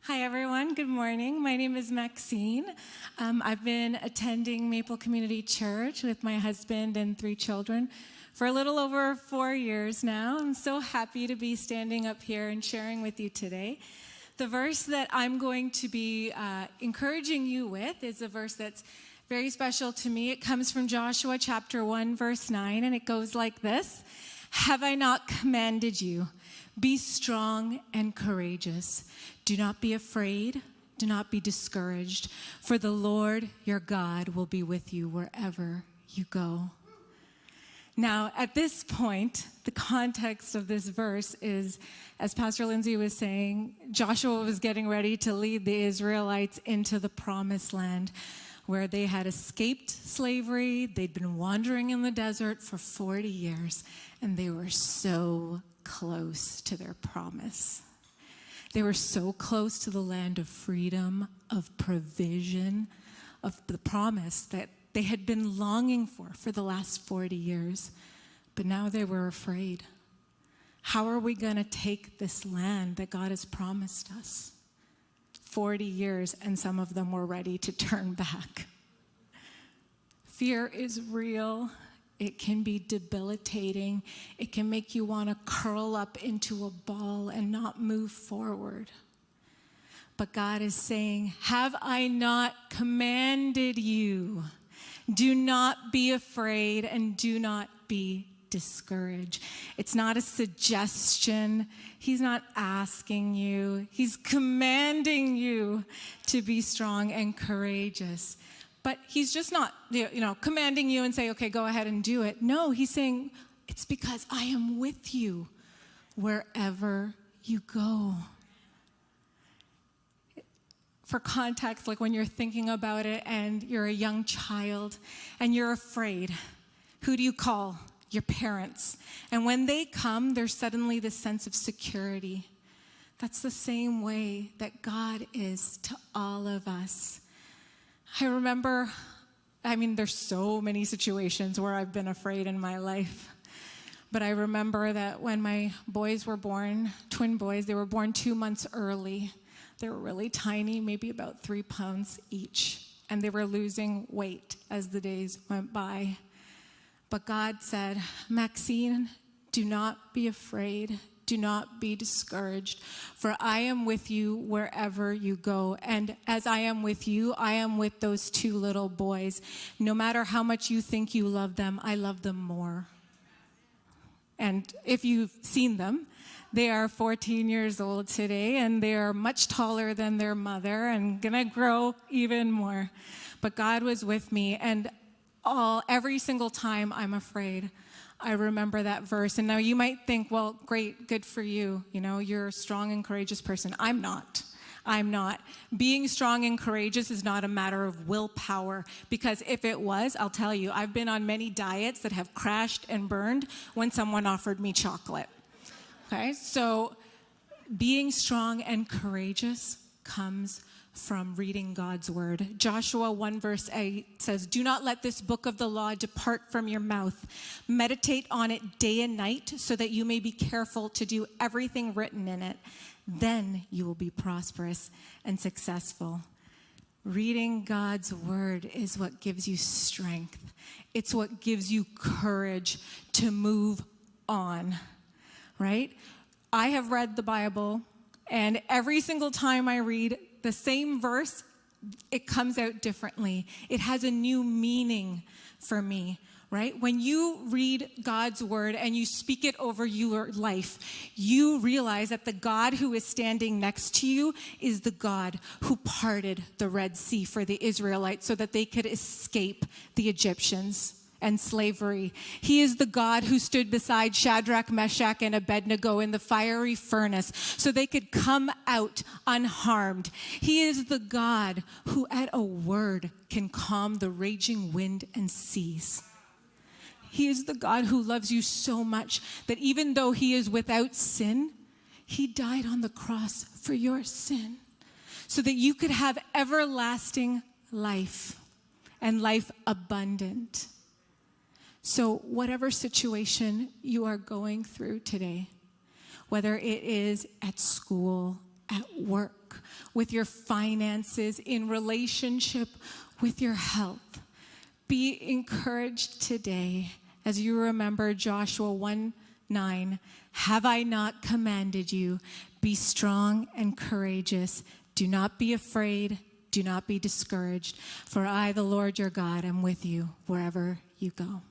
Hi, everyone. Good morning. My name is Maxine. I've been attending Maple Community Church with my husband and 3 children for a little over 4 years now. I'm so happy to be standing up here and sharing with you today. The verse that I'm going to be encouraging you with is a verse that's very special to me. It comes from Joshua chapter 1, verse 9, and it goes like this. Have I not commanded you? Be strong and courageous. Do not be afraid. Do not be discouraged. For the Lord your God will be with you wherever you go. Now, at this point, the context of this verse is, as Pastor Lindsay was saying, Joshua was getting ready to lead the Israelites into the promised land, where they had escaped slavery. They'd been wandering in the desert for 40 years, and they were so close to their promise. They were so close to the land of freedom, of provision, of the promise that they had been longing for the last 40 years. But now they were afraid. How are we going to take this land that God has promised us? 40 years, and some of them were ready to turn back. Fear is real. It can be debilitating. It can make you want to curl up into a ball and not move forward. But God is saying, have I not commanded you? Do not be afraid and do not be discouraged. It's not a suggestion. He's not asking you. He's commanding you to be strong and courageous. But he's just not, commanding you and say, okay, go ahead and do it. No, he's saying, it's because I am with you wherever you go. For context, like when you're thinking about it and you're a young child and you're afraid, who do you call? Your parents. And when they come, there's suddenly this sense of security. That's the same way that God is to all of us. I remember, there's so many situations where I've been afraid in my life. But I remember that when my boys were born, twin boys, they were born 2 months early. They were really tiny, maybe about 3 pounds each. And they were losing weight as the days went by. But God said, Maxine, do not be afraid. Do not be discouraged, for I am with you wherever you go. And as I am with you, I am with those 2 little boys. No matter how much you think you love them, I love them more. And if you've seen them, they are 14 years old today, and they are much taller than their mother and gonna grow even more. But God was with me, and every single time I'm afraid, I remember that verse. And now you might think, well, great, good for you. You're a strong and courageous person. I'm not. Being strong and courageous is not a matter of willpower, because if it was, I'll tell you, I've been on many diets that have crashed and burned when someone offered me chocolate. Okay, so being strong and courageous comes from reading God's word. Joshua 1 verse 8 says, do not let this book of the law depart from your mouth. Meditate on it day and night so that you may be careful to do everything written in it. Then you will be prosperous and successful. Reading God's word is what gives you strength. It's what gives you courage to move on, right? I have read the Bible, and every single time I read the same verse, it comes out differently. It has a new meaning for me, right? When you read God's word and you speak it over your life, you realize that the God who is standing next to you is the God who parted the Red Sea for the Israelites so that they could escape the Egyptians and slavery. He is the God who stood beside Shadrach, Meshach, and Abednego in the fiery furnace so they could come out unharmed. He is the God who at a word can calm the raging wind and seas. He is the God who loves you so much that even though he is without sin, he died on the cross for your sin so that you could have everlasting life and life abundant. So whatever situation you are going through today, whether it is at school, at work, work, with your finances, in relationship with your health. Be encouraged today as you remember Joshua 1:9. Have I not commanded you? Be strong and courageous. Do not be afraid. Do not be discouraged. For I, the Lord your God, am with you wherever you go.